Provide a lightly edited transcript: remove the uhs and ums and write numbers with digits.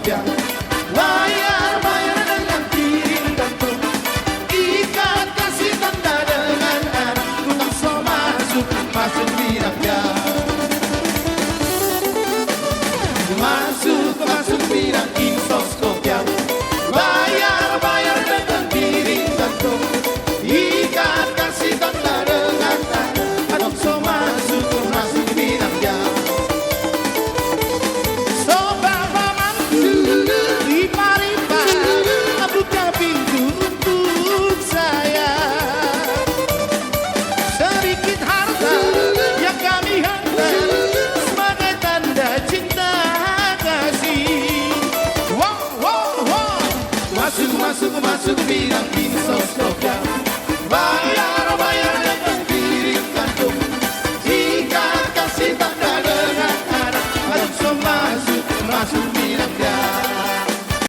kopiah. Bayar dengan piring gantung, ikat kasih tanda dengan R. Untuk masuk bidangnya. Masuk bidang Insos kopiah. Bayar dengan piring gantung, ikat kasih tanda dengan R. Untuk masuk bidangnya. Buka pintu untuk saya, sedikit harta yang kami hantar sebagai tanda cinta kasih. Wow, wow, wow. Masuk bidang ini.